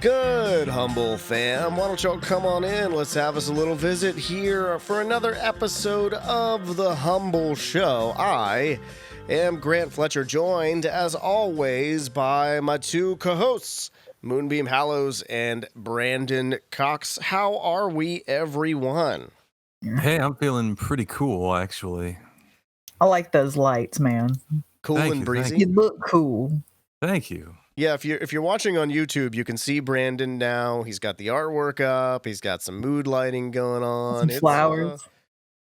Good, humble fam. Why don't y'all come on in? Let's have us a little visit here for another episode of The Humble Show. I am Grant Fletcher, joined, as always, by my two co-hosts, Moonbeam Hallows and Brandon Cox. How are we, everyone? Hey, I'm feeling pretty cool, actually. I like those lights, man. Cool Thank and you, breezy? You look cool. Thank you. Yeah, if you're watching on YouTube, you can see Brandon now. He's got the artwork up. He's got some mood lighting going on. Some flowers.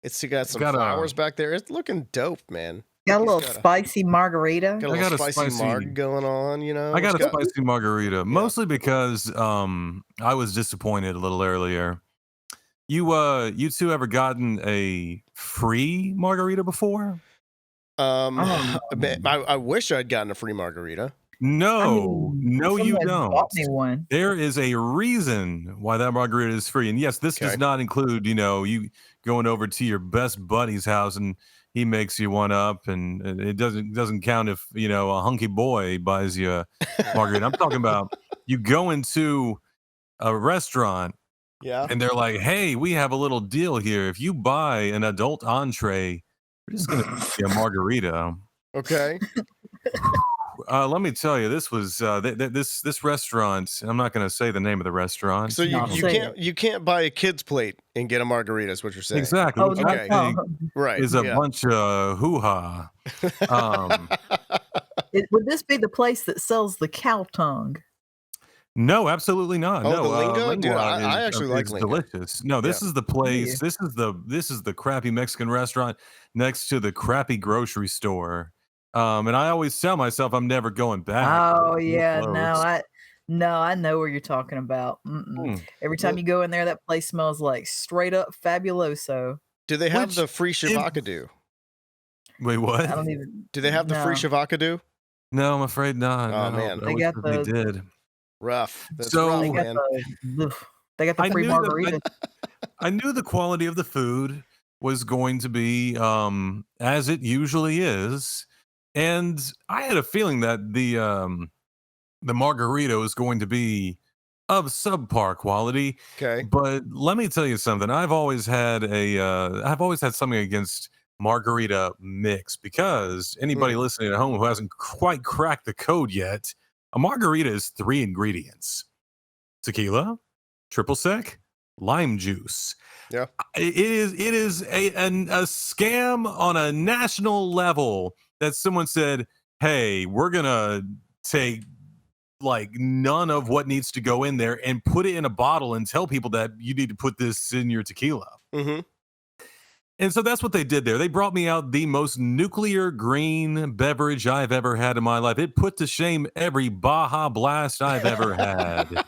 He got some flowers back there. It's looking dope, man. Got a little spicy margarita. Got a little spicy marg going on, you know. I got a spicy margarita, mostly because I was disappointed a little earlier. You two ever gotten a free margarita before? I wish I'd gotten a free margarita. No, you don't. Bought me one. There is a reason why that margarita is free. And yes, this does not include, you going over to your best buddy's house and he makes you one up, and it doesn't count if, a hunky boy buys you a margarita. I'm talking about you go into a restaurant, and they're like, hey, we have a little deal here. If you buy an adult entree, we're just going to give you a margarita. Okay. Let me tell you, this was this restaurant. I'm not going to say the name of the restaurant. So you can't buy a kid's plate and get a margarita. Is what you're saying? Exactly. Oh, okay. Right. Is a bunch of hoo-ha. Would this be the place that sells the cow tongue? No, absolutely not. Oh, no, the Lingo? Dude, I actually like it's Lingo. delicious. No, this is the place. Yeah. This is the crappy Mexican restaurant next to the crappy grocery store. And I always tell myself I'm never going back. Oh yeah, I know where you're talking about. Every time you go in there, that place smells like straight up fabuloso. Do they have the free shavacado? Wait, what? I don't even. Do they have the free shavacado? No, I'm afraid not. Oh man, they got they did. Rough. That's so rough, they got the free margarita. I knew the quality of the food was going to be as it usually is. And I had a feeling that the margarita was going to be of subpar quality. Okay. But let me tell you something. I've always had something against margarita mix, because anybody listening at home who hasn't quite cracked the code yet, a margarita is 3 ingredients: tequila, triple sec, lime juice. Yeah. It is a scam on a national level that someone said, hey, we're going to take like none of what needs to go in there and put it in a bottle and tell people that you need to put this in your tequila. Mm-hmm. And so that's what they did there. They brought me out the most nuclear green beverage I've ever had in my life. It put to shame every Baja Blast I've ever had.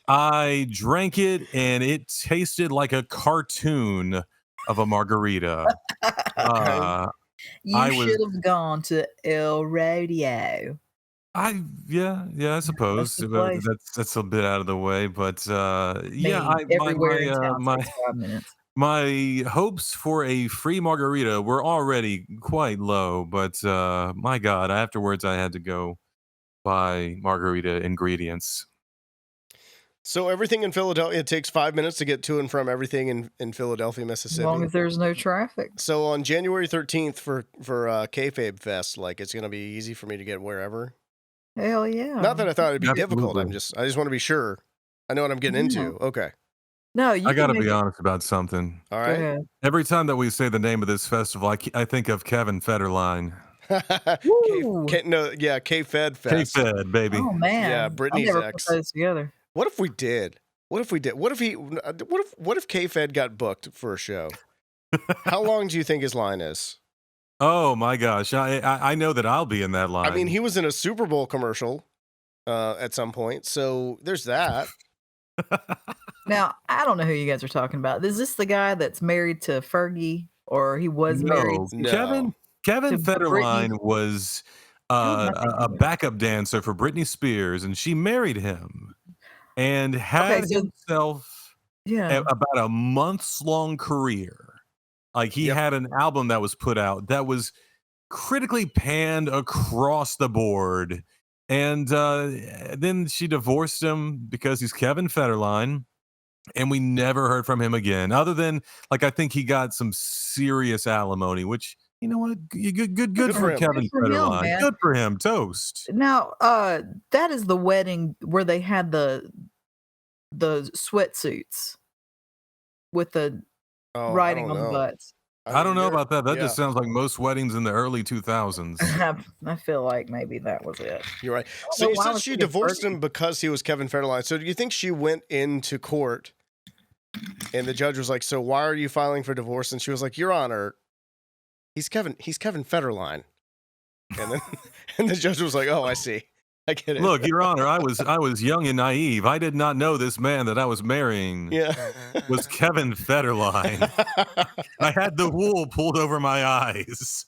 I drank it and it tasted like a cartoon of a margarita. You should have gone to El Rodeo. I suppose that's a bit out of the way, but my hopes for a free margarita were already quite low, but my God, afterwards I had to go buy margarita ingredients. So everything in Philadelphia, it takes 5 minutes to get to and from everything in Philadelphia, Mississippi. As long as there's no traffic. So on January 13th for Kayfabe Fest, like, it's going to be easy for me to get wherever. Hell yeah. Not that I thought it'd be difficult. I just want to be sure I know what I'm getting into. Okay. No, I got to be honest about something. All right. Every time that we say the name of this festival, I think of Kevin Federline. K-Fed Fest. K-Fed, baby. Oh man. Yeah, Brittany's never ex. put those together. What if we did? What if K-Fed got booked for a show? How long do you think his line is? Oh my gosh. I know that I'll be in that line. I mean, he was in a Super Bowl commercial at some point, so there's that. Now, I don't know who you guys are talking about. Is this the guy that's married to Fergie, or he was married to Kevin Federline Britney? Was a backup dancer for Britney Spears, and she married him and had himself about a months-long career. Like, he had an album that was put out that was critically panned across the board. And then she divorced him because he's Kevin Federline. And we never heard from him again, other than like I think he got some serious alimony, which you know what, good for Kevin Federline. Good for him. Toast. Now, that is the wedding where they had the sweatsuits with the writing on the butts. I don't know about that. That just sounds like most weddings in the early 2000s. I feel like maybe that was it. You're right. So you said she divorced him because he was Kevin Federline. So do you think she went into court and the judge was like, so why are you filing for divorce? And she was like, Your Honor, he's Kevin Federline. And then and the judge was like, oh, I see. I get it. Look, Your Honor, I was young and naive. I did not know this man that I was marrying was Kevin Federline. I had the wool pulled over my eyes.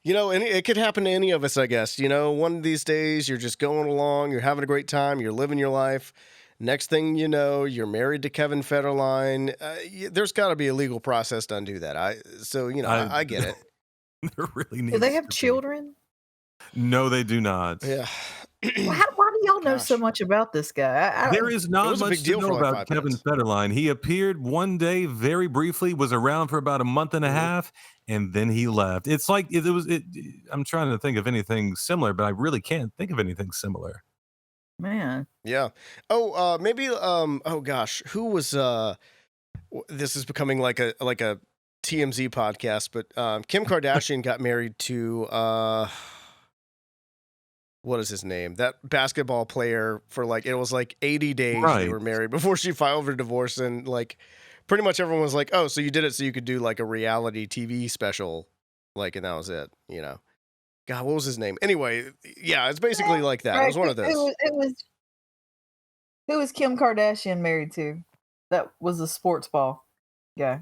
You know, and it could happen to any of us, I guess. You know, one of these days you're just going along, you're having a great time, you're living your life. Next thing you know, you're married to Kevin Federline. There's got to be a legal process to undo that. I get it. There really needs do they have children? No, they do not. Yeah. Why do y'all know so much about this guy? There is not much to know about Kevin Federline. He appeared one day very briefly, was around for about a month and a half, and then he left. It's like I'm trying to think of anything similar, but I really can't think of anything similar. Man. Yeah. Oh, maybe oh gosh, who was this is becoming like a TMZ podcast, but Kim Kardashian got married to what is his name? That basketball player for it was 80 days they were married before she filed for divorce, and pretty much everyone was like, "Oh, so you did it so you could do a reality TV special." And that was it, you know. God, what was his name? Anyway, yeah, it's basically like that. It was one of those. Who was Kim Kardashian married to? That was a sports ball guy. It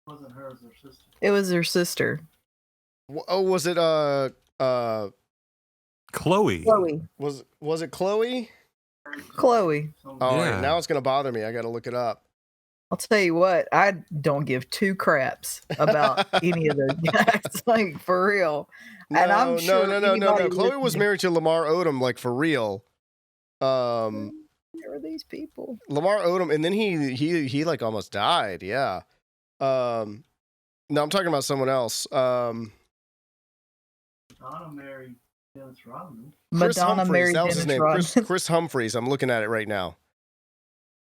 wasn't her, it was her sister. It was her sister. Oh, was it Chloe? Was it Chloe? Chloe. Oh, yeah. Now it's gonna bother me. I got to look it up. I'll tell you what, I don't give two craps about any of those guys, for real. No, and I'm sure no. Chloe was married to Lamar Odom, for real. Where are these people? Lamar Odom, and then he almost died. Yeah. No, I'm talking about someone else. Madonna married Dennis Rodman. Madonna married that was his name. Rodman. Chris Humphries. I'm looking at it right now.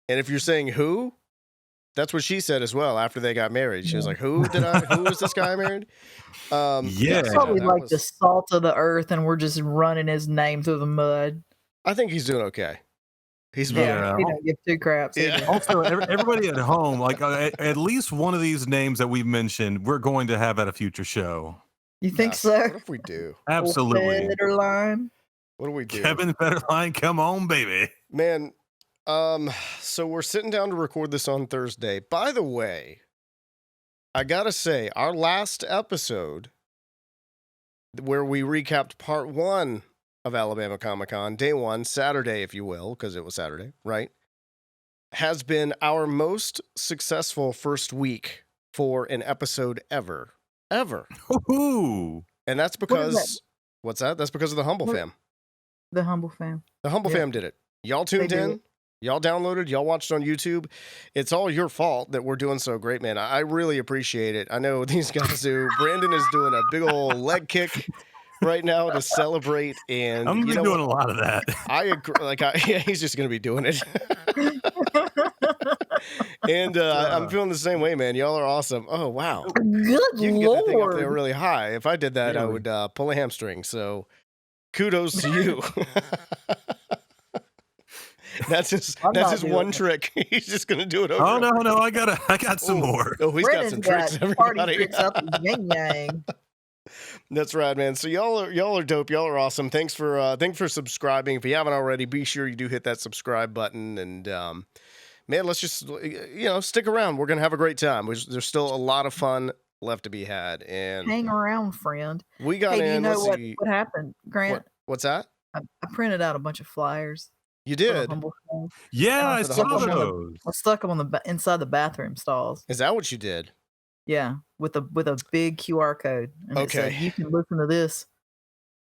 And if you're saying who, that's what she said as well after they got married. She was like, who was this guy I married? He's probably the salt of the earth, and we're just running his name through the mud. I think he's doing okay. He's he don't give two craps. Yeah. Also, everybody at home, at least one of these names that we've mentioned, we're going to have at a future show. You think so? What if we do? Absolutely. Federline. What do we do? Kevin Federline, come on, baby. Man, so we're sitting down to record this on Thursday. By the way, I gotta say, our last episode, where we recapped part 1 of Alabama Comic-Con, day 1, Saturday, if you will, because it was Saturday, right? Has been our most successful first week for an episode ever. Ooh. And that's because what's that? That's because of the Humble Fam. The Humble Fam. The Humble Fam did it. Y'all tuned in. Y'all downloaded. Y'all watched on YouTube. It's all your fault that we're doing so great, man. I really appreciate it. I know these guys do. Brandon is doing a big old leg kick right now to celebrate, and I'm gonna be doing a lot of that. I agree. He's just gonna be doing it. And I'm feeling the same way, man. Y'all are awesome. Oh wow, good you can Lord. get the thing up there really high. If I did that, I would pull a hamstring. So kudos to you. That's his one trick. He's just gonna do it over. Oh no, I got some more. Oh, he's got some tricks. Everybody. Tricks up his yin yang. That's right, man. So y'all are dope. Y'all are awesome. Thanks for subscribing. If you haven't already, be sure you do hit that subscribe button. And man, let's just stick around. We're gonna have a great time. There's still a lot of fun left to be had. And hang around, friend. We got do you in. know what happened, Grant? What's that? I printed out a bunch of flyers. You did? Yeah, I saw those. I stuck them on inside the bathroom stalls. Is that what you did? Yeah, with a big QR code. And okay, it said, you can listen to this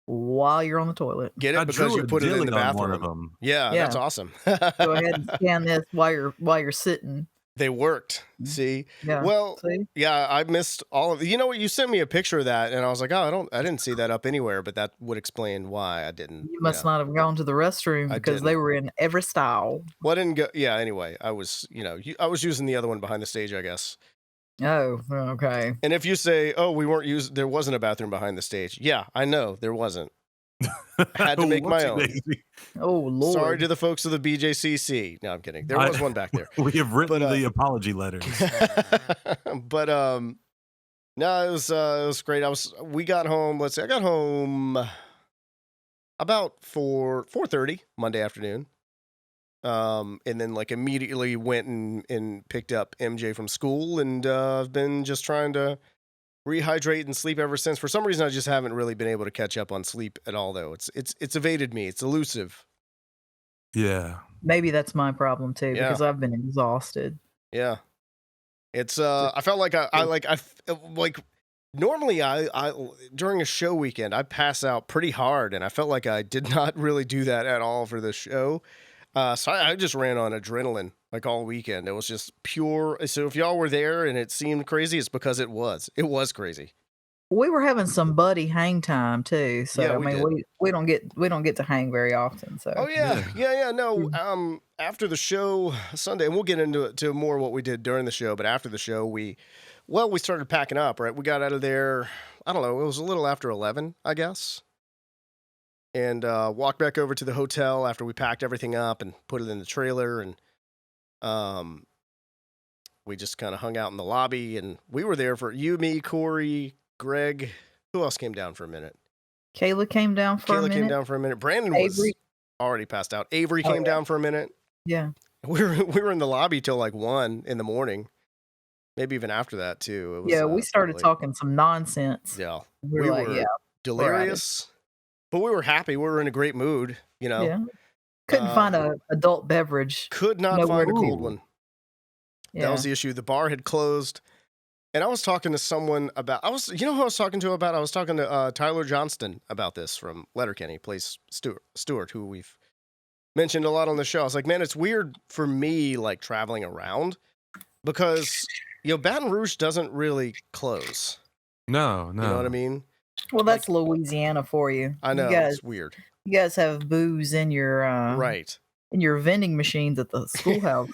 while you're on the toilet. Get it? Because you put it in the bathroom. One of them. Yeah, that's awesome. Go ahead and scan this while you're sitting. They worked. See? Yeah. Well, See? yeah, I missed all of. You know what? You sent me a picture of that, and I was like, oh, I didn't see that up anywhere, but that would explain why I didn't. You must not have gone to the restroom because they were in every style. Well, I didn't go. Yeah. Anyway, I was, I was using the other one behind the stage, I guess. Oh, okay. And if you say, oh, there wasn't a bathroom behind the stage. Yeah, I know there wasn't. I had to make my own. Oh, Lord. Sorry to the folks of the BJCC. No, I'm kidding. There was one back there. We have written the apology letters. But no, it was great. We got home. Let's see, I got home about 4:30 Monday afternoon. And then like immediately went and picked up MJ from school, and I've been just trying to rehydrate and sleep ever since. For some reason, I just haven't really been able to catch up on sleep at all, though. It's evaded me. It's elusive. Yeah. Maybe that's my problem too, because I've been exhausted. Yeah. It's I felt like I normally I during a show weekend I pass out pretty hard, and I felt like I did not really do that at all for the show. So I just ran on adrenaline like all weekend. It was just pure. So if y'all were there and it seemed crazy, it's because it was crazy. We were having some buddy hang time too. So Yeah, I mean, we don't get to hang very often. So oh yeah. No, after the show Sunday, and we'll get into it to more what we did during the show. But after the show, we started packing up. Right, we got out of there. I don't know. It was a little after 11, I guess. And walked back over to the hotel after we packed everything up and put it in the trailer, and we just kind of hung out in the lobby, and we were there for you, me, Corey, Greg. Who else came down for a minute? Kayla came down for a minute. Kayla came down for a minute. Brandon was already passed out. Avery came down for a minute. Yeah. We were in the lobby till like 1 a.m. Maybe even after that too. It was, we started talking some nonsense. Yeah. We were delirious. But we were happy. We were in a great mood, Yeah. Couldn't find an adult beverage. Could not find a cold one. Yeah. That was the issue. The bar had closed. And I was talking to someone about, you know who I was talking to about? I was talking to Tyler Johnston about this from Letterkenny, plays Stewart, who we've mentioned a lot on the show. I was like, man, it's weird for me, like, traveling around because, Baton Rouge doesn't really close. No. You know what I mean? Well, that's Louisiana for you. I know, it's weird. You guys have booze in your right in your vending machines at the schoolhouse.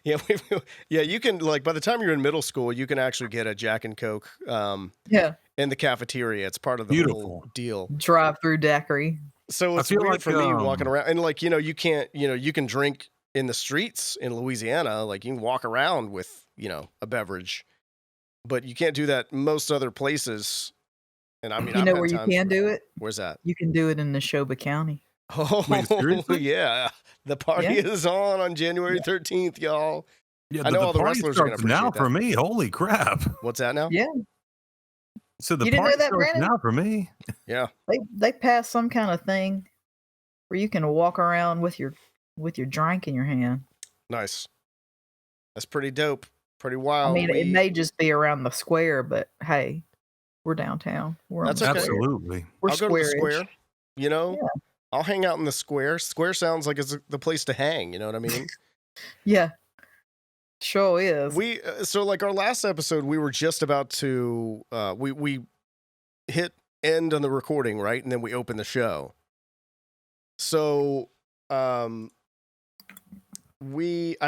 Yeah, you can, like, by the time you're in middle school, you can actually get a Jack and Coke. In the cafeteria. It's part of the whole deal. Drive-through daiquiri. So it's weird for me walking around, and like you can't, you can drink in the streets in Louisiana. Like you can walk around with a beverage, but you can't do that most other places. And I mean, where you can do it? Where's that? You can do it in Neshoba County. Oh, yeah. The party is on January 13th, y'all. Yeah, I know all the wrestlers are going to appreciate now that. for me. Holy crap. What's that now? Yeah. So the you didn't party know that, starts Brandon? now for me. Yeah. They passed some kind of thing where you can walk around with your drink in your hand. Nice. That's pretty dope. Pretty wild. I mean, it may just be around the square, but hey, we're downtown. That's okay. Absolutely. I'll go to the square. Yeah. I'll hang out in the square. Square sounds like it's the place to hang. You know what I mean? Yeah. Sure is. So like our last episode, we were just about to we hit end on the recording, right? And then we opened the show. So I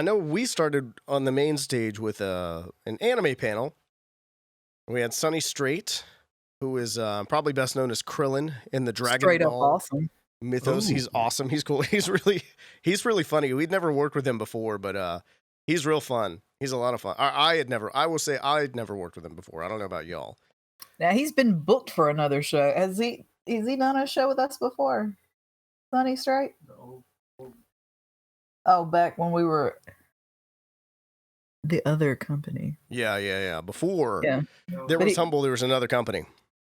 know we started on the main stage with an anime panel. We had Sonny Strait, who is probably best known as Krillin in the Dragon Straight up Ball awesome mythos. Ooh. He's awesome. He's cool. He's really funny. We'd never worked with him before, but he's real fun. He's a lot of fun. I will say I'd never worked with him before. I don't know about y'all. Now he's been booked for another show. Has he done a show with us before? Sonny Strait? No. Oh, back when we were the other company. Yeah. Before there But was Humble, there was another company.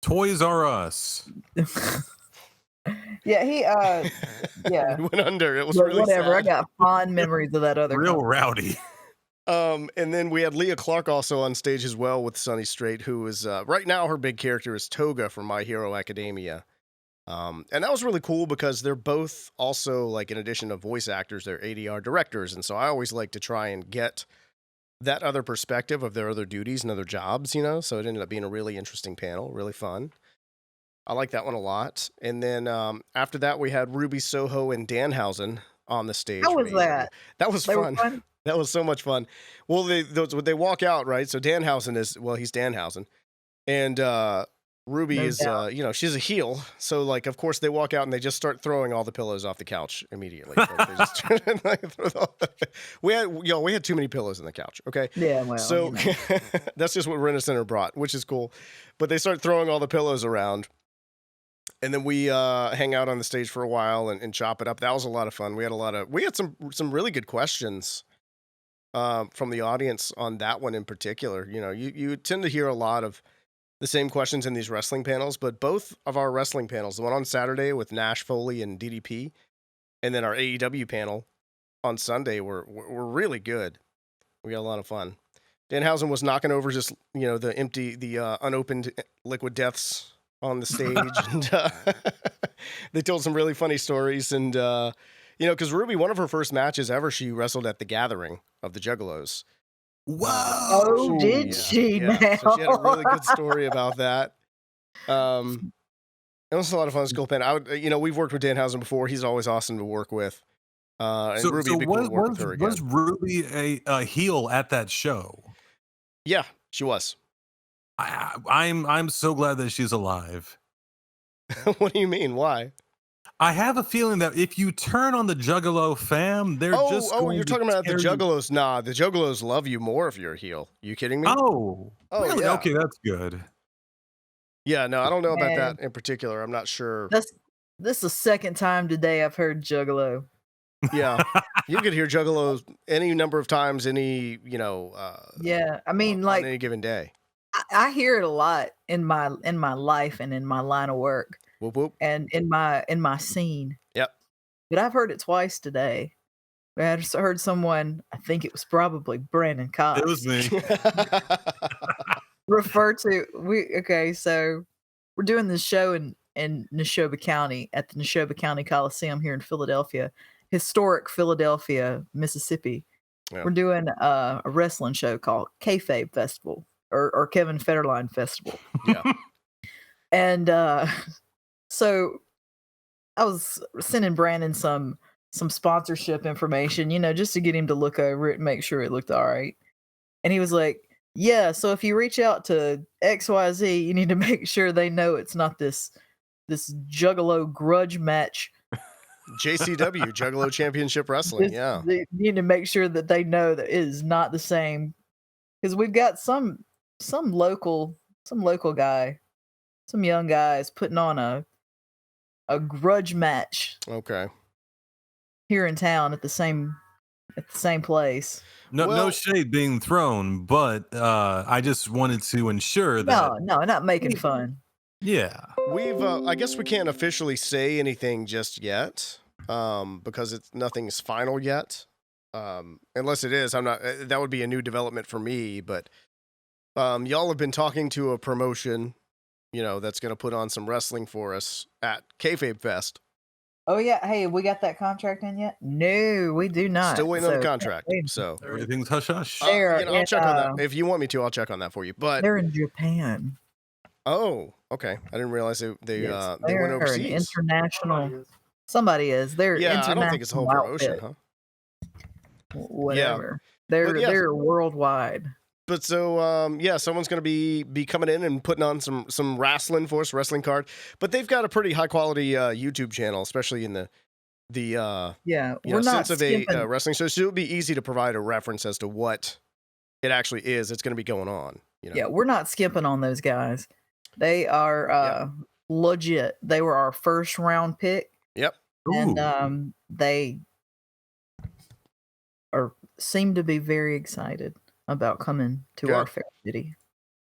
Toys R Us. Yeah, he It went under. It was but really whatever. sad. I got fond memories of that other Real company. rowdy. And then we had Leah Clark also on stage as well with Sonny Strait, who is right now her big character is Toga from My Hero Academia. And that was really cool because they're both also, like, in addition to voice actors, they're ADR directors. And so I always like to try and get that other perspective of their other duties and other jobs, so it ended up being a really interesting panel, really fun. I like that one a lot. And then after that, we had Ruby Soho and Danhausen on the stage. How was that? That was fun. That was so much fun. Well, they walk out, right? So Danhausen he's Danhausen. And Ruby is, she's a heel. So, like, of course, they walk out and they just start throwing all the pillows off the couch immediately. Like, they just we had too many pillows on the couch, okay? Yeah, well. So that's just what Rent-A-Center brought, which is cool. But they start throwing all the pillows around. And then we hang out on the stage for a while and chop it up. That was a lot of fun. We had some really good questions from the audience on that one in particular. You tend to hear a lot of the same questions in these wrestling panels, but both of our wrestling panels, the one on Saturday with Nash, Foley, and DDP, and then our AEW panel on Sunday were really good. We had a lot of fun. Danhausen was knocking over just, the unopened Liquid Deaths on the stage, and they told some really funny stories. And because Ruby, one of her first matches ever, she wrestled at the Gathering of the Juggalos. Wow! Oh, did she? Yeah. So she had a really good story about that. It was a lot of fun. School pen. We've worked with Danhausen before. He's always awesome to work with. And Ruby, would be cool to work with her again. Was Ruby a heel at that show? Yeah, she was. I'm so glad that she's alive. What do you mean? Why? I have a feeling that if you turn on the Juggalo fam, they're just you're talking about the Juggalos. Nah, the Juggalos love you more if you're a heel. You kidding me? Oh, really? Yeah. Okay, that's good. Yeah, no, I don't know about that in particular. I'm not sure. This is the second time today I've heard Juggalo. Yeah, you could hear Juggalos any number of times, yeah, I mean, on any given day. I hear it a lot in my life and in my line of work. Whoop whoop. And in my scene. Yep. But I've heard it twice today. I just heard someone, I think it was probably Brandon Cox. It was me. Refer to so we're doing this show in Neshoba County at the Neshoba County Coliseum here in Philadelphia, historic Philadelphia, Mississippi. Yeah. We're doing a wrestling show called Kayfabe Festival or Kevin Federline Festival. Yeah. And so I was sending Brandon some sponsorship information, just to get him to look over it and make sure it looked all right. And he was like, yeah, so if you reach out to XYZ, you need to make sure they know it's not this Juggalo grudge match. JCW, Juggalo Championship Wrestling, yeah. You need to make sure that they know that it is not the same. Because we've got some local guy, some young guys putting on a grudge match. Okay. Here in town at the same place. No shade being thrown, but I just wanted to ensure that. No, not making fun. Yeah. We've I guess we can't officially say anything just yet, because nothing's final yet. Unless it is, that would be a new development for me, but y'all have been talking to a promotion, that's going to put on some wrestling for us at Kayfabe Fest. Oh yeah, hey, we got that contract in yet? No, we do not. Still waiting on the contract. So everything's hush hush. I'll check on that. If you want me to, I'll check on that for you. But they're in Japan. Oh, okay. I didn't realize they went overseas. International. Somebody is. They're international. I don't think it's a whole promotion, huh? Whatever. Yeah. They're worldwide. But so someone's going to be coming in and putting on some wrestling for us, wrestling card. But they've got a pretty high quality YouTube channel, especially in the we're not sense of a wrestling. So it would be easy to provide a reference as to what it actually is. It's going to be going on. Yeah, we're not skimping on those guys. They are legit. They were our first round pick. Yep. And they seem to be very excited about coming to our fair city.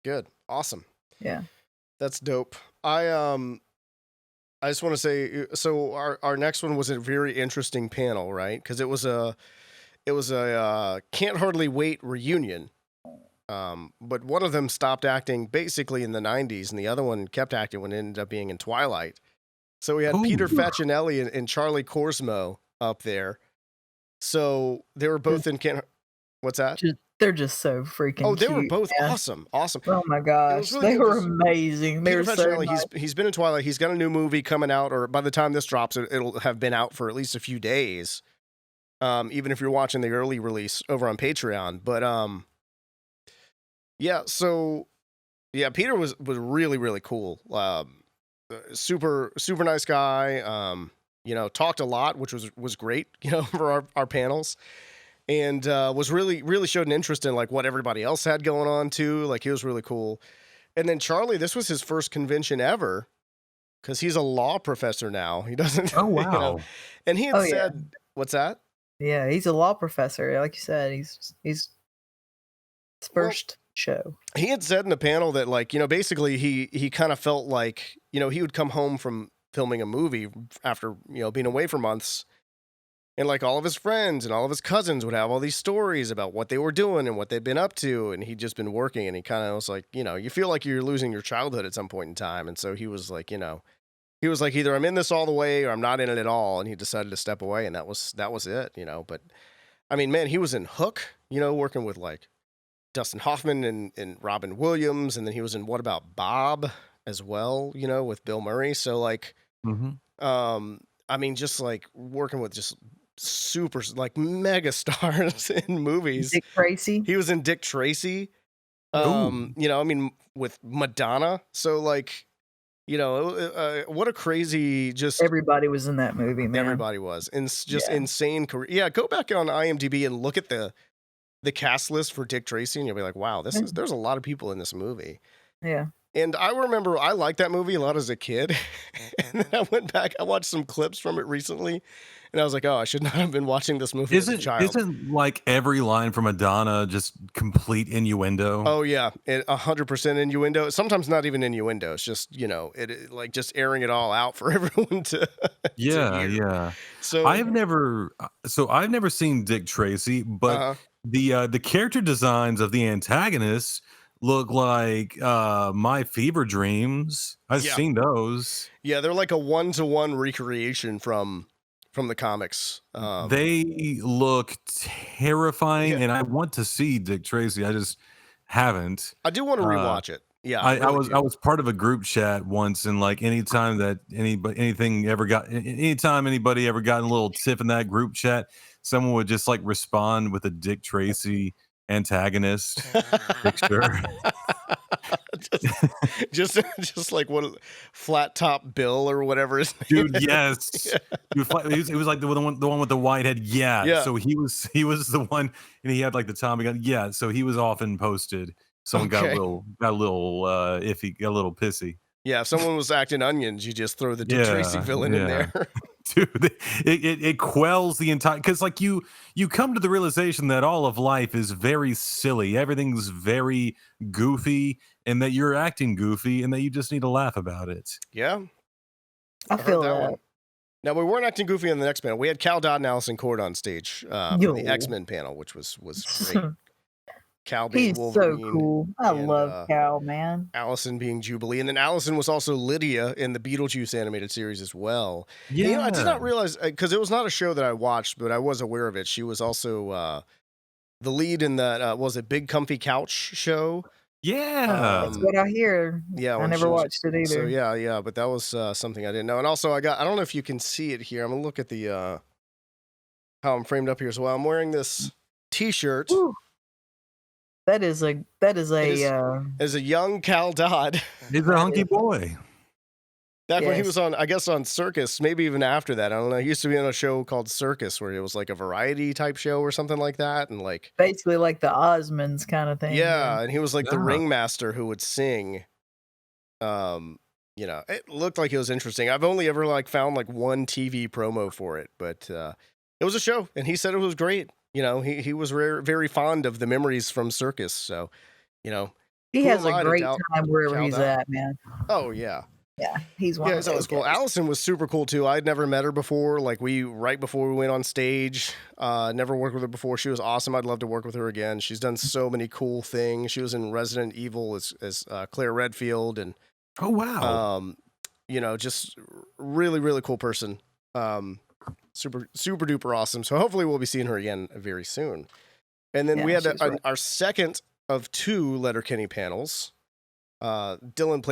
Good. Awesome. Yeah. That's dope. I just want to say, so our next one was a very interesting panel, right? Because it was a Can't Hardly Wait reunion. But one of them stopped acting basically in the 90s, and the other one kept acting when it ended up being in Twilight. So we had Ooh. Peter Facinelli and Charlie Korsmo up there. So they were both in what's that? They're just so freaking Oh, they cute, were both man. awesome. Oh my gosh, really they good were to see. amazing. They Peter were so Facinelli, nice. he's been in Twilight. He's got a new movie coming out, or by the time this drops, it'll have been out for at least a few days. Even if you're watching the early release over on Patreon. But yeah, so yeah, Peter was really, really cool. Super nice guy. You know, talked a lot, which was great, you know, for our panels. And was really showed an interest in like what everybody else had going on too. Like he was really cool. And then Charlie, this was his first convention ever because he's a law professor now. He doesn't. Oh wow! You know, and he had said, "What's that?" Yeah, he's a law professor. Like you said, he's his first show. He had said in the panel that like, you know, basically he kind of felt like, you know, he would come home from filming a movie after, you know, being away for months. And like all of his friends and all of his cousins would have all these stories about what they were doing and what they'd been up to. And he'd just been working, and he kind of was like, you know, you feel like you're losing your childhood at some point in time. And so he was like, you know, he was like, either I'm in this all the way or I'm not in it at all. And he decided to step away, and that was it, you know. But I mean, man, he was in Hook, you know, working with like Dustin Hoffman and Robin Williams. And then he was in What About Bob as well, you know, with Bill Murray. So like, I mean, just like working with just super like mega stars in movies. Dick Tracy. He was in Dick Tracy. You know, I mean, with Madonna. So like, you know, what a crazy just everybody was in that movie, man. Everybody was. And just insane career. Yeah, go back on IMDb and look at the cast list for Dick Tracy, and you'll be like, wow, there's a lot of people in this movie. Yeah. And I remember I liked that movie a lot as a kid. And then I went back, I watched some clips from it recently, and I was like, oh, I should not have been watching this movie as a child. Isn't like every line from Madonna just complete innuendo? Oh, yeah. 100% innuendo. Sometimes not even innuendo. It's just, you know, it like just airing it all out for everyone to Yeah, hear. yeah. So I've never seen Dick Tracy, but the character designs of the antagonists look like My Fever Dreams. I've seen those. Yeah, they're like a 1-to-1 recreation from the comics. They look terrifying, and I want to see Dick Tracy. I just haven't. I do want to rewatch it. Yeah, I was part of a group chat once, and like anytime anybody ever got a little tip in that group chat, someone would just like respond with a Dick Tracy antagonist picture. just like what Flat Top Bill or whatever his name Dude, is. yes. It was like the one with the white head. Yeah. So he was the one, and he had like the Tommy gun. Yeah. So he was often posted. Someone got a little iffy, got a little pissy. Yeah, if someone was acting onions, you just throw the Dick Tracy villain in there. Dude, it quells the entire, because like you come to the realization that all of life is very silly, everything's very goofy, and that you're acting goofy, and that you just need to laugh about it. Yeah, I feel that. One. Now, we weren't acting goofy on the next panel. We had Cal, Dodd, and Alyson Cord on stage for the X-Men panel, which was great. Cal being Wolverine. He's so cool. I love Cal, man. Alyson being Jubilee. And then Alyson was also Lydia in the Beetlejuice animated series as well. Yeah. And, you know, I did not realize, because it was not a show that I watched, but I was aware of it. She was also the lead in that, was it Big Comfy Couch show? Yeah. That's what I hear. Yeah. I never watched it either. So yeah, but that was something I didn't know. And also I don't know if you can see it here. I'm going to look at the, how I'm framed up here as well. I'm wearing this t-shirt. Ooh. That is a young Cal Dodd. He's a hunky boy. Back when he was on, I guess on Circus, maybe even after that. I don't know. He used to be on a show called Circus where it was like a variety type show or something like that. And like basically like the Osmonds kind of thing. Yeah, and he was like the ringmaster who would sing. You know, it looked like it was interesting. I've only ever like found like one TV promo for it, but it was a show and he said it was great. You know, he was very fond of the memories from Circus. So, you know, he has a great time wherever he's at, man. Oh, yeah. Yeah, he's one of those cool. Alyson was super cool, too. I'd never met her before. Like, right before we went on stage, never worked with her before. She was awesome. I'd love to work with her again. She's done so many cool things. She was in Resident Evil as Claire Redfield. And oh, wow. just really, really cool person. Super, super duper awesome. So hopefully we'll be seeing her again very soon. And then we had our second of 2 Letterkenny panels. Dylan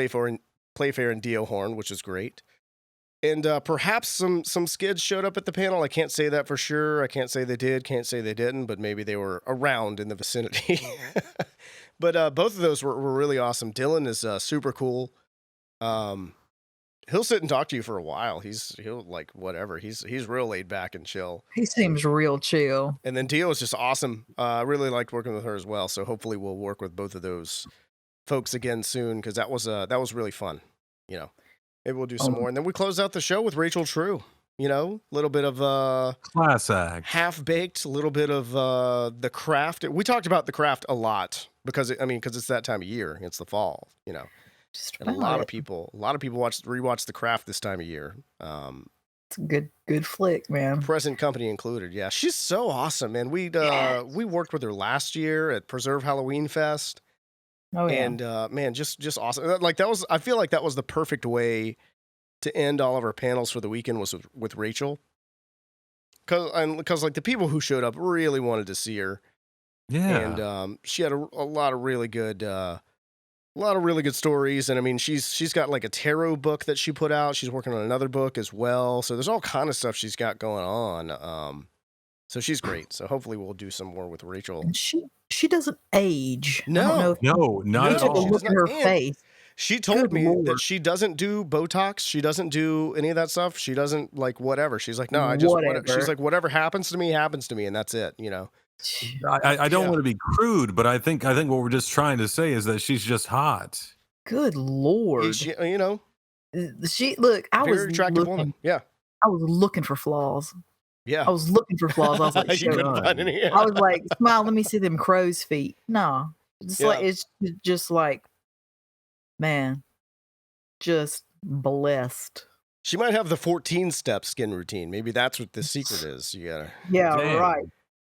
Playfair and Dio Horn, which is great. And perhaps some skids showed up at the panel. I can't say that for sure. I can't say they did, can't say they didn't, but maybe they were around in the vicinity. But both of those were really awesome. Dylan is super cool. He'll sit and talk to you for a while. He'll like whatever. He's real laid back and chill. He seems real chill. And then Dio is just awesome. I really liked working with her as well. So hopefully we'll work with both of those folks again soon, because that was really fun. Maybe we'll do some more. And then we close out the show with Rachel True. A little bit of class act, half baked, a little bit of the craft. We talked about the craft a lot because it's that time of year. It's the fall. And a lot of people rewatch the craft this time of year. It's a good flick, man. Present company included. Yeah, she's so awesome, man. We worked with her last year at Preserve Halloween Fest. Oh yeah. And man, just awesome. Like I feel like that was the perfect way to end all of our panels for the weekend was with Rachel. Because like the people who showed up really wanted to see her. Yeah. And she had a lot of really good stories. And she's got like a tarot book that she put out. She's working on another book as well. So there's all kind of stuff she's got going on. So she's great. So hopefully we'll do some more with Rachel. And she doesn't age. No, not at all. Look at her face. She told me that she doesn't do Botox. She doesn't do any of that stuff. She doesn't like whatever. She's like, no, I just, she's like, whatever happens to me, and that's it, I don't want to be crude, but I think what we're just trying to say is that she's just hot. Good Lord. She, I very was attractive woman. Yeah. I was looking for flaws. Yeah. I was looking for flaws. I was like, you couldn't find any. I was like, smile, let me see them crow's feet. No. It's just like, man, just blessed. She might have the 14-step skin routine. Maybe that's what the secret is. You gotta. Yeah, right.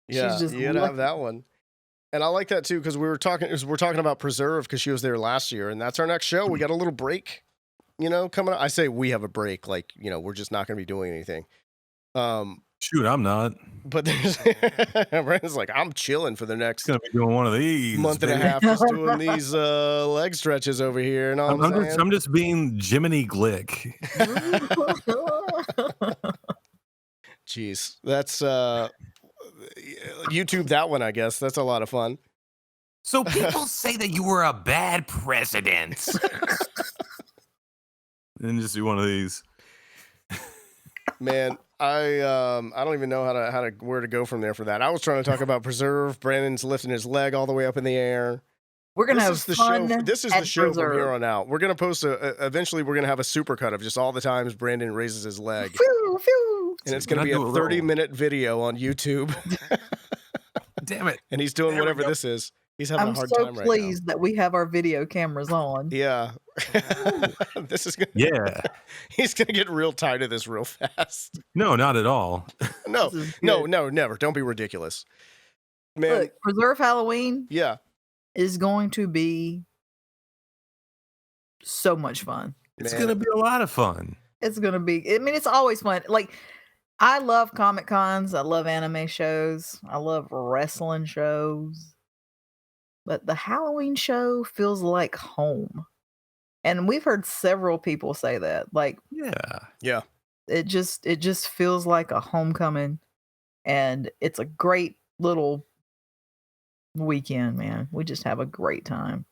Yeah, you gotta have that one. And I like that too, because we're talking about Preserve because she was there last year, and that's our next show. We got a little break, coming up. I say we have a break, like we're just not going to be doing anything. Shoot, I'm not. But Brandon's like, I'm chilling for the next. Gonna be doing one of these month and a half, just doing these leg stretches over here. And I'm just being Jiminy Glick. Jeez, that's YouTube that one. I guess that's a lot of fun. So people say that you were a bad president. And just do one of these. Man, I don't even know where to go from there for that. I was trying to talk about Preserve. Brandon's lifting his leg all the way up in the air. We're gonna have fun. This is the show from here on out. We're gonna post eventually. We're gonna have a supercut of just all the times Brandon raises his leg, and it's gonna be a 30-minute video on YouTube. Damn it! And he's doing whatever this is. He's having a hard time right now. I'm so pleased that we have our video cameras on. Yeah. This is gonna. Yeah. He's gonna get real tired of this real fast. No, not at all. No, never. Don't be ridiculous, man. Look, Preserve Halloween. Yeah. Is going to be so much fun. It's going to be a lot of fun. It's going to be, it's always fun. Like, I love Comic Cons. I love anime shows. I love wrestling shows. But the Halloween show feels like home. And we've heard several people say that. Like, yeah. It just feels like a homecoming. And it's a great little weekend, man. We just have a great time.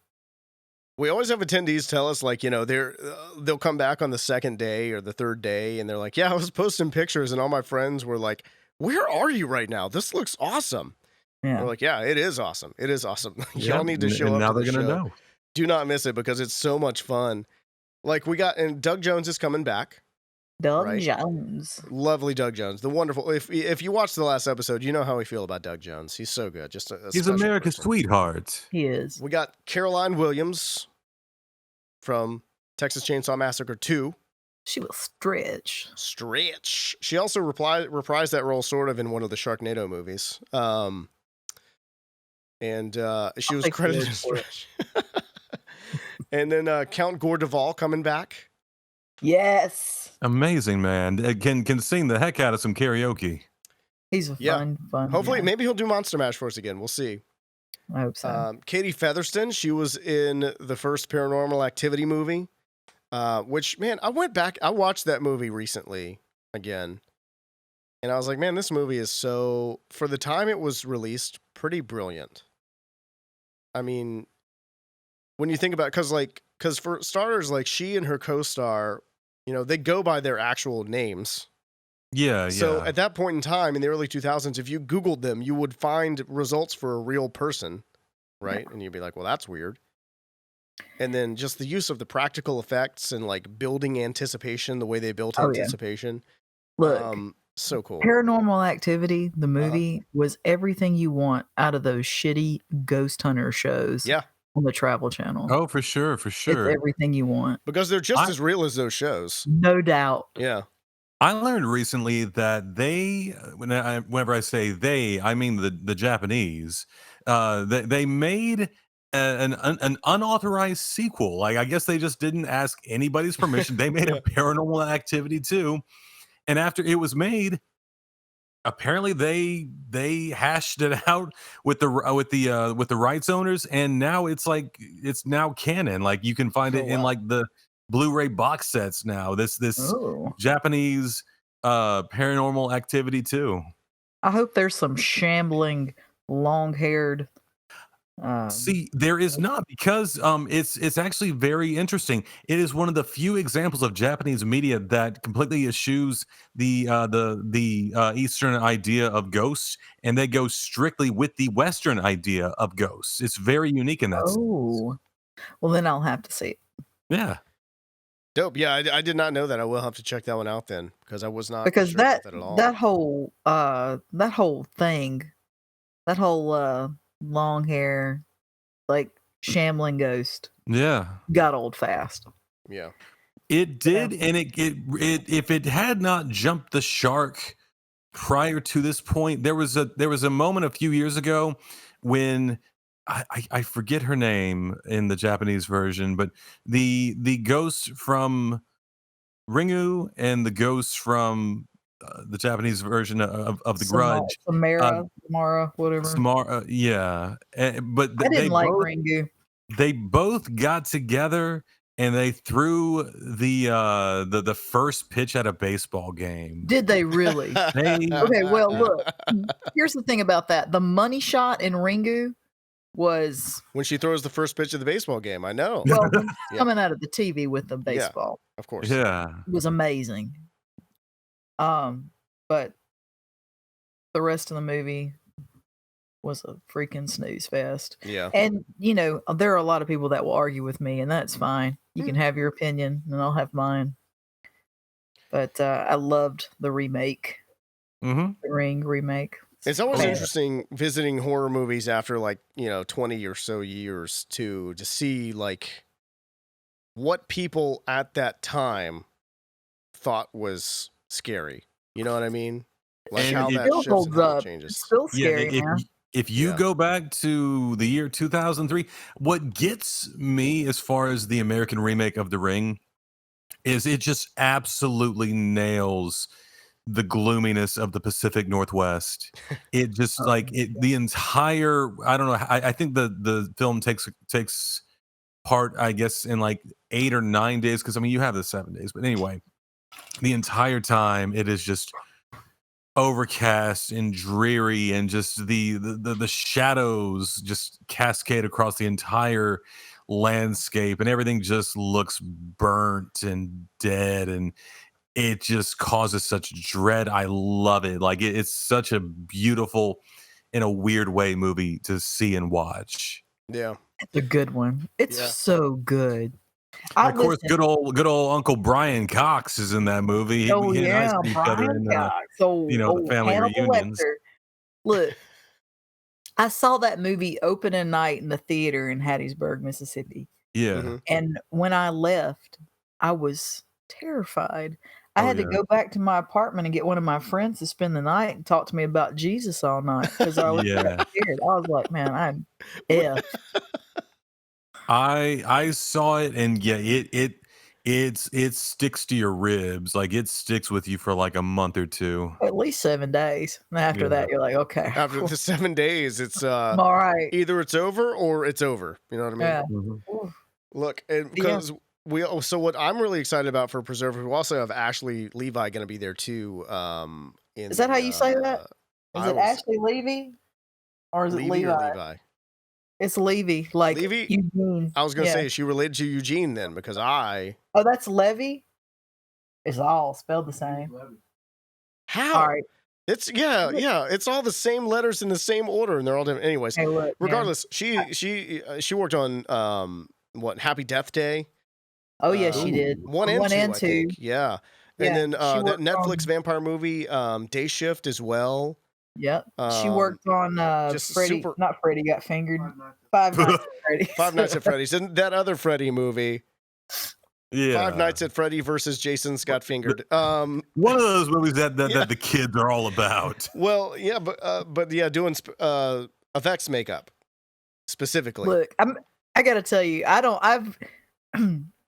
We always have attendees tell us, like, they'll come back on the second day or the third day, and they're like, yeah, I was posting pictures, and all my friends were like, where are you right now? This looks awesome. Yeah. We're like, yeah, it is awesome. It is awesome. Y'all need to show up. Now to they're the gonna show. know. Do not miss it because it's so much fun. Like and Doug Jones is coming back. Doug Jones. Lovely Doug Jones. The wonderful. If you watched the last episode, you know how we feel about Doug Jones. He's so good. Just he's America's sweetheart. He is. We got Caroline Williams from Texas Chainsaw Massacre 2. She was Stretch. She also reprised that role sort of in one of the Sharknado movies. And she was credited as Stretch. And then Count Gore Duvall coming back. Yes. Amazing, man. Can sing the heck out of some karaoke. He's a Yeah. fun. Hopefully, guy. maybe he'll do Monster Mash for us again. We'll see. I hope so. Katie Featherston, she was in the first Paranormal Activity movie, which, man, I went back. I watched that movie recently again. And I was like, man, this movie is so, for the time it was released, pretty brilliant. I mean, when you think about it, because for starters, like she and her co-star, they go by their actual names. Yeah, So yeah. at that point in time, in the early 2000s, if you Googled them, you would find results for a real person, right? And you'd be like, well, that's weird. And then just the use of the practical effects and like building anticipation, the way they built anticipation. Look, so cool. Paranormal Activity, the movie, was everything you want out of those shitty ghost hunter shows on the Travel Channel. Oh, for sure. It's everything you want. Because they're just as real as those shows. No doubt. Yeah. I learned recently that whenever I say they, I mean the Japanese. They made an unauthorized sequel. Like I guess they just didn't ask anybody's permission. They made a Paranormal Activity 2, and after it was made, apparently they hashed it out with the rights owners, and now it's now canon. Like you can find it in like the Blu-ray box sets now. This Japanese Paranormal Activity 2. I hope there's some shambling, long-haired. See, there is not, because it's actually very interesting. It is one of the few examples of Japanese media that completely eschews the Eastern idea of ghosts, and they go strictly with the Western idea of ghosts. It's very unique in that sense. Well, then I'll have to see it. Yeah. Dope. Yeah, I did not know that. I will have to check that one out then, because I was not because sure about that at all. that whole thing, that whole long hair, like shambling ghost, got old fast. Yeah, it did, and it if it had not jumped the shark prior to this point, there was a moment a few years ago when I forget her name in the Japanese version, but the ghost from Ringu and the ghost from the Japanese version of the Grudge, Samara, whatever. Samara, yeah. But I didn't like Ringu. They both got together and they threw the first pitch at a baseball game. Did they really? Okay, well, look. Here's the thing about that: the money shot in Ringu was when she throws the first pitch of the baseball game. I know. Well, coming out of the TV with the baseball, of course. Yeah, it was amazing. But the rest of the movie was a freaking snooze fest. Yeah. And there are a lot of people that will argue with me, and that's fine. You can have your opinion, and I'll have mine. But I loved the remake, the Ring remake. It's always interesting visiting horror movies after 20 or so years to see what people at that time thought was scary. You know what I mean? Like and how that still shifts holds and how up. it changes. It's still scary, man. If you go back to the year 2003, what gets me as far as the American remake of The Ring is it just absolutely nails the gloominess of the Pacific Northwest. It just the entire, I don't know. I think the film takes part, I guess, in 8 or 9 days. Cause I mean, you have the 7 days, but anyway, the entire time it is just overcast and dreary, and just the shadows just cascade across the entire landscape, and everything just looks burnt and dead, and it just causes such dread. I love it. It's such a beautiful, in a weird way, movie to see and watch. Yeah, it's a good one. It's so good. Of course, good old Uncle Brian Cox is in that movie. Oh, he yeah, and I see each other in the family Hannibal reunions. Lecter. Look, I saw that movie opening night in the theater in Hattiesburg, Mississippi. Yeah. And when I left, I was terrified. I had to go back to my apartment and get one of my friends to spend the night and talk to me about Jesus all night because I was scared. I was like, man, I'm F. I saw it, and it sticks to your ribs. Like it sticks with you for like a month or two. At least 7 days. And after that, you're like, okay. After the 7 days, it's I'm all right. either it's over or it's over. You know what I mean? Yeah. Mhm. Look, because so what I'm really excited about for Preserve, we also have Ashley Levi going to be there too. Is that how you say that? Is it Ashley Levy? Or is it Levy Levi? or Levi? It's Levy, like Levy? Eugene. I was going to say, is she related to Eugene then? Because Oh, that's Levy? It's all spelled the same. How? All right. It's it's all the same letters in the same order, and they're all different. Anyways, Hey, look, regardless, she worked on Happy Death Day. Oh yeah, she did. One and two, I two. think. Yeah. And then she that worked Netflix on- vampire movie, Day Shift as well. Yep. She worked on just Freddy. super- Not Freddy got fingered. Five Nights at Freddy's. Five Nights at Freddy's. And that other Freddy movie, Yeah. Five Nights at Freddy versus Jason's got fingered. One of those movies that the kids are all about. Well, yeah, but yeah, doing effects makeup specifically. Look, I gotta tell you,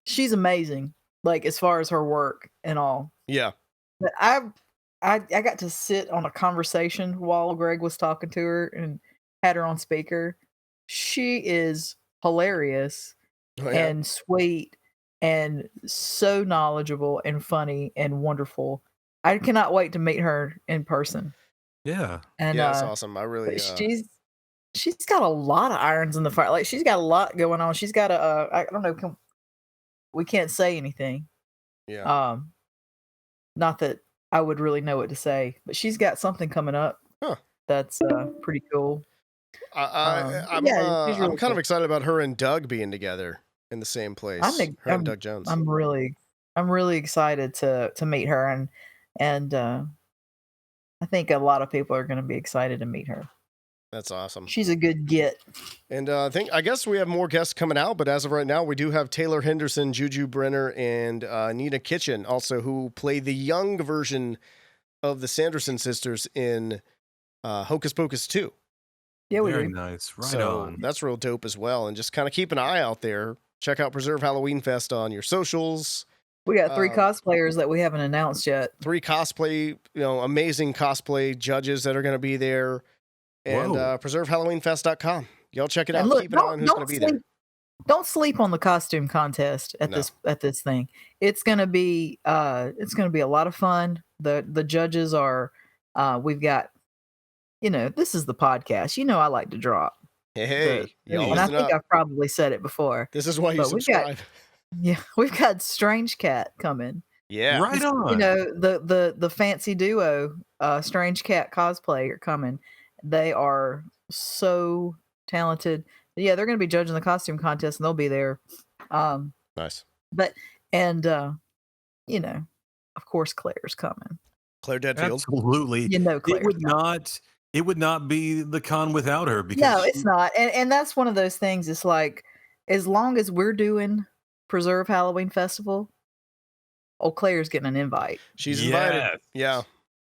she's amazing. Like as far as her work and all. Yeah. But I got to sit on a conversation while Greg was talking to her and had her on speaker. She is hilarious and sweet and so knowledgeable and funny and wonderful. I cannot wait to meet her in person. Yeah. And yeah, that's awesome. I really she's got a lot of irons in the fire. Like she's got a lot going on. She's got I don't know, we can't say anything. Yeah. Not that I would really know what to say, but she's got something coming up. Huh. That's pretty cool. I'm really kind of excited about her and Doug being together in the same place. Her and Doug Jones. I'm really excited to meet her, and I think a lot of people are going to be excited to meet her. That's awesome. She's a good get. And I guess we have more guests coming out, but as of right now, we do have Taylor Henderson, Juju Brenner, and Nina Kitchen, also who play the young version of the Sanderson sisters in Hocus Pocus 2. Yeah, we Very do. nice. Right So on. that's real dope as well. And just kind of keep an eye out there. Check out Preserve Halloween Fest on your socials. We got 3 cosplayers that we haven't announced yet. 3 cosplay, amazing cosplay judges that are going to be there. And preservehalloweenfest.com. Y'all check it out. Look, keep an eye on who's going to be there. Don't sleep on the costume contest at this thing. It's gonna be a lot of fun. The judges are we've got, this is the podcast. I like to drop. Hey, y'all and I listen think up. I've probably said it before. This is why you subscribe. We've got Strange Cat coming. Yeah. Right on. The fancy duo, Strange Cat cosplay are coming. They are so talented. Yeah, they're going to be judging the costume contest, and they'll be there. Nice. But of course, Claire's coming. Claire Deadfield. Absolutely. Claire. It would not be the con without her. Because no, it's not. And that's one of those things. It's like, as long as we're doing Preserve Halloween Festival, Claire's getting an invite. She's invited. Yeah.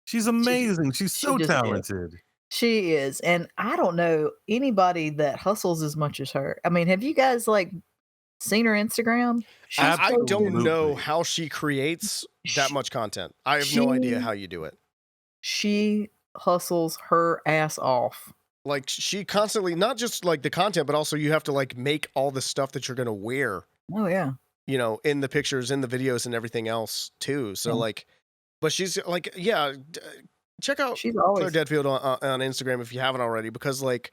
She's amazing. She's so talented. She is. And I don't know anybody that hustles as much as her. I mean, have you guys seen her Instagram? I don't know how she creates that much content. I have no idea how you do it. She hustles her ass off. Like she constantly, not just like the content, but also you have to make all the stuff that you're going to wear. Oh yeah. In the pictures, in the videos and everything else too. So but she's check out Claire Deadfield on Instagram if you haven't already, because like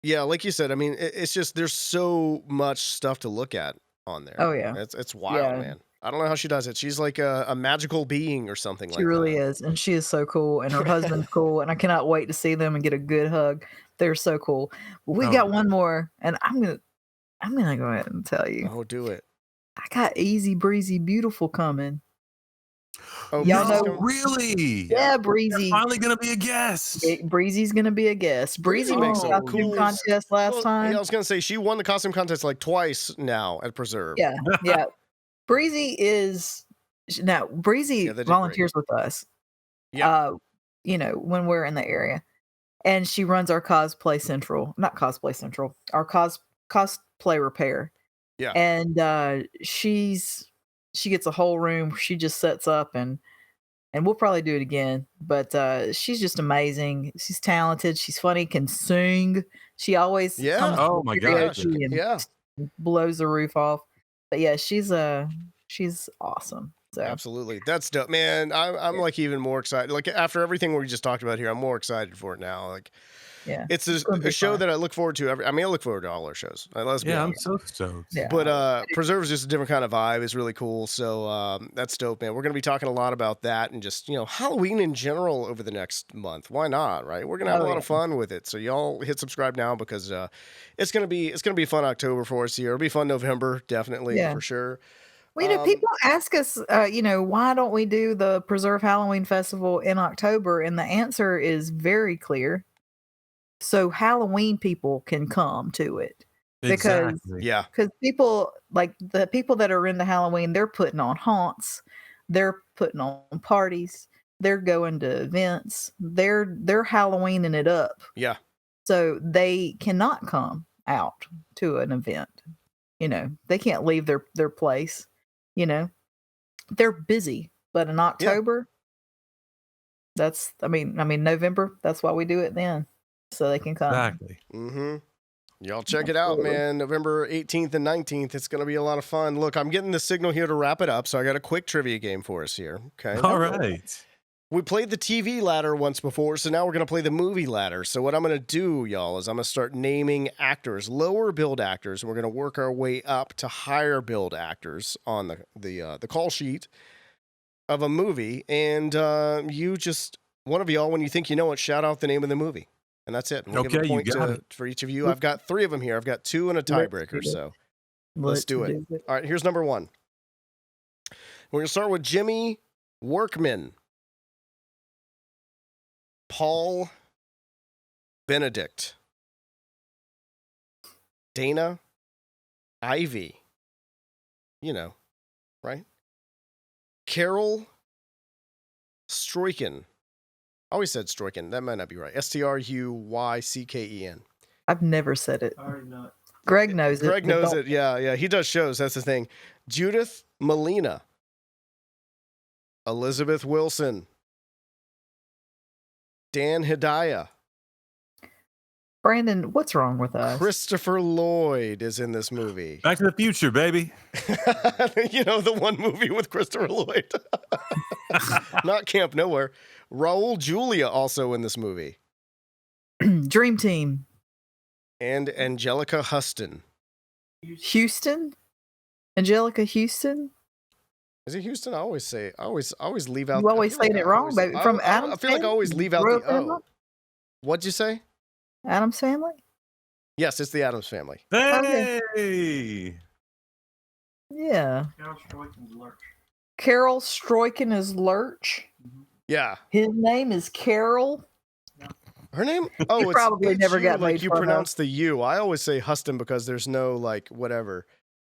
you said, I mean, it's just, there's so much stuff to look at on there. Oh yeah. It's wild, man. I don't know how she does it. She's like a magical being or something like that. She really is. And she is so cool. And her husband's cool. And I cannot wait to see them and get a good hug. They're so cool. We got one more, and I'm gonna go ahead and tell you. Oh, do it. I got Easy Breezy Beautiful coming. Oh, y'all know, really? Yeah, Breezy. You're finally gonna be a guest. Breezy's gonna be a guest. Breezy won the costume contest last time. Yeah, I was gonna say she won the costume contest twice now at Preserve. Yeah. Breezy volunteers with us. Yeah. When we're in the area, and she runs our not Cosplay Central, our cosplay repair. Yeah. And she gets a whole room. She just sets up and we'll probably do it again. But she's just amazing. She's talented. She's funny. Can sing. She always comes to Oh the my God. karaoke and blows the roof off. But yeah, she's awesome. So Absolutely. That's dope, man. I'm like even more excited. Like after everything we just talked about here, I'm more excited for it now. Like yeah, it's gonna be a show fun. that I look forward to I look forward to all our shows. Let's be Yeah, I'm honest. so stoked. Yeah. But Preserve is just a different kind of vibe. It's really cool. So that's dope, man. We're going to be talking a lot about that and just, Halloween in general over the next month. Why not, right? We're going to have a lot of fun with it. So y'all hit subscribe now because it's going to be a fun October for us here. It'll be fun November, definitely, for sure. Well, people ask us, why don't we do the Preserve Halloween Festival in October? And the answer is very clear. So Halloween people can come to it. Because people, like the people that are into Halloween, they're putting on haunts, they're putting on parties, they're going to events, they're Halloweening it up. Yeah. So they cannot come out to an event. They can't leave their place. They're busy. But in October, November, that's why we do it then. So they can come. Exactly. Mm-hmm. Y'all check it out, man. November 18th and 19th. It's going to be a lot of fun. Look, I'm getting the signal here to wrap it up, so I got a quick trivia game for us here. Okay. All right. We played the TV ladder once before, so now we're going to play the movie ladder. So what I'm going to do, y'all, is I'm going to start naming actors, lower build actors, and we're going to work our way up to higher build actors on the call sheet of a movie. And one of y'all, when you think you know it, shout out the name of the movie. And that's it. We'll give a point for each of you. I've got 3 of them here. I've got 2 and a tiebreaker. So let's do it. All right, here's number 1. We're going to start with Jimmy Workman. Paul Benedict. Dana Ivy. Right? Carol Stroyken. I always said Stroyken. That might not be right. Struycken. I've never said it. I already know it. Greg knows it. Greg knows it. Yeah. He does shows. That's the thing. Judith Molina. Elizabeth Wilson. Dan Brandon, what's wrong with us? Christopher Lloyd is in this movie. Back to the Future, baby. The one movie with Christopher Lloyd. Not Camp Nowhere. Raul Julia also in this movie. Dream Team. And Angelica Huston. Houston? Angelica Houston? Is it Houston? I always leave out. You always saying it wrong, baby. From Adam's I feel like I always leave out the O. What'd you say? Adam's Family? Yes, it's the Addams Family. Hey! Yeah. Carol Stroyken's Lurch. Carol Stroyken is Lurch. Yeah. His name is Carol. Her name? Oh, it's probably never got like made you fun pronounce the U. I always say Huston because there's no whatever.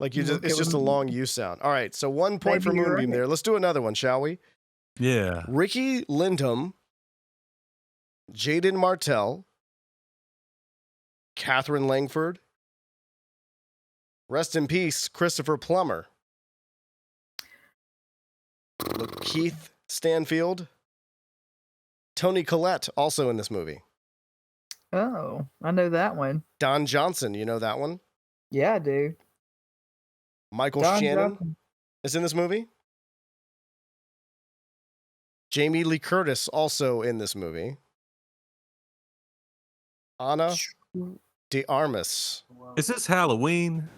It's just a long U sound. All right, so 1 point for Moonbeam there. Let's do another one, shall we? Yeah. Ricky Lindham, Jaden Martell, Catherine Langford, rest in peace, Christopher Plummer, Keith Stanfield, Toni Collette, also in this movie. Oh, I know that one. Don Johnson, you know that one? Yeah, I do. Michael Shannon is in this movie. Jamie Lee Curtis also in this movie. Ana de Armas. Is this Halloween?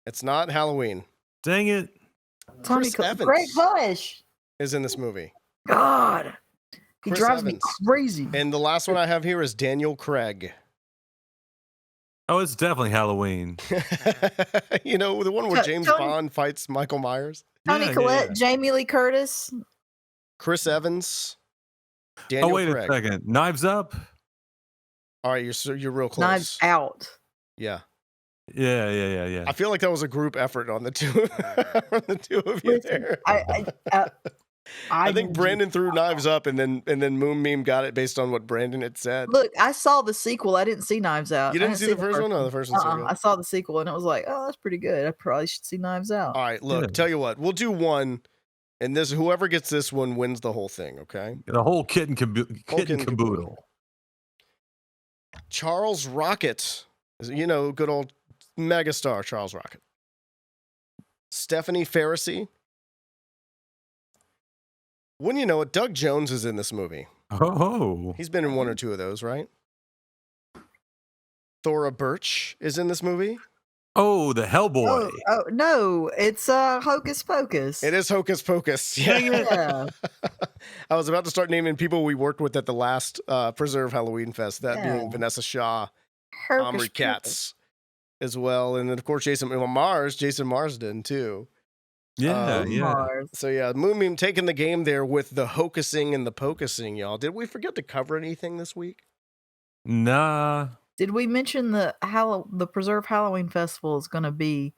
It's not Halloween. Dang it. Chris Evans Great Hush is in this movie. God. He Chris drives Evans. me crazy. And the last one I have here is Daniel Craig. Oh, it's definitely Halloween. The one where James Bond fights Michael Myers. Toni Collette, Jamie Lee Curtis. Chris Evans. Daniel wait Craig. a second. Knives Up? All right, you're real close. Knives Out. Yeah. Yeah. I feel like that was a group effort on the two, on the two of you. Listen, there. I think need Brandon threw Knives Up, and then Moon Meme got it based on what Brandon had said. Look, I saw the sequel. I didn't see Knives Out. You I didn't see the first one? No, the first one's so good. I saw the sequel, and it was like, oh, that's pretty good. I probably should see Knives Out. All right, look, Good. tell you what, we'll do one, and this whoever gets this one wins the whole thing, okay? The whole kit and kit and caboodle. Charles Rocket, you know, good old megastar Charles Rocket. Stephanie Pharisee. Wouldn't you know it, Doug Jones is in this movie. Oh, He's been in one or two of those, right? Thora Birch is in this movie. oh, the Hellboy. Oh no, it's Hocus Pocus. It is Hocus Pocus. Yeah. Yeah. I was about to start naming people we worked with at the last Preserve Halloween Fest, that being Yeah. Vanessa Shaw, Hocus Omri Pocus. Katz as well. And then, of course, Jason Marsden, too. Yeah, yeah. Mars. So, yeah, Moon Meme taking the game there with the hocusing and the pocusing, y'all. Did we forget to cover anything this week? Nah. Did we mention the Preserve Halloween Festival is going to be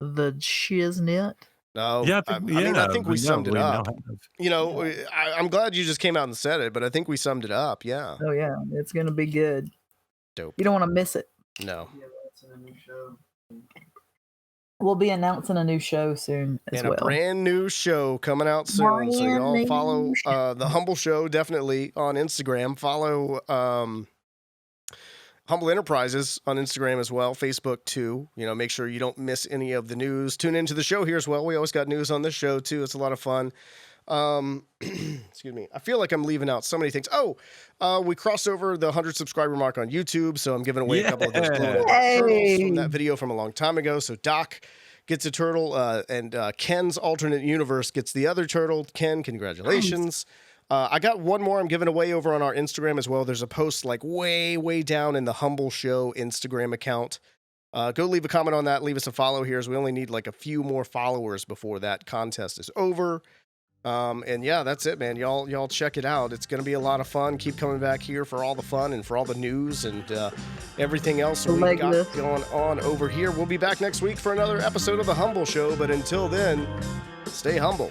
the Shiznit? No. Yeah, I mean, I think we summed it up. Have. You know, I'm glad you just came out and said it, but I think we summed it up. Yeah. Oh yeah, it's going to be good. Dope. You don't want to miss it. No. Yeah, that's in a new show. We'll be announcing a new show soon as And well. a brand new show coming out soon. So y'all Brand follow new show. The Humble Show definitely on Instagram. Follow Humble Enterprises on Instagram as well. Facebook too. You know, make sure you don't miss any of the news. Tune into the show here as well. We always got news on this show too. It's a lot of fun. Excuse me. I feel like I'm leaving out so many things. Oh, we crossed over the 100 subscriber mark on YouTube, so I'm giving away a couple of those glowing turtles from that video from a long time ago. So Doc gets a turtle, and Ken's alternate universe gets the other turtle. Ken, congratulations. I got one more I'm giving away over on our Instagram as well. There's a post like way down in the Humble Show Instagram account. Go leave a comment on that. Leave us a follow here, as we only need like a few more followers before that contest is over. And yeah, that's it, man. Y'all check it out. It's gonna be a lot of fun. Keep coming back here for all the fun and for all the news and everything else we got going on over here. We'll be back next week for another episode of The Humble Show, but until then, stay humble.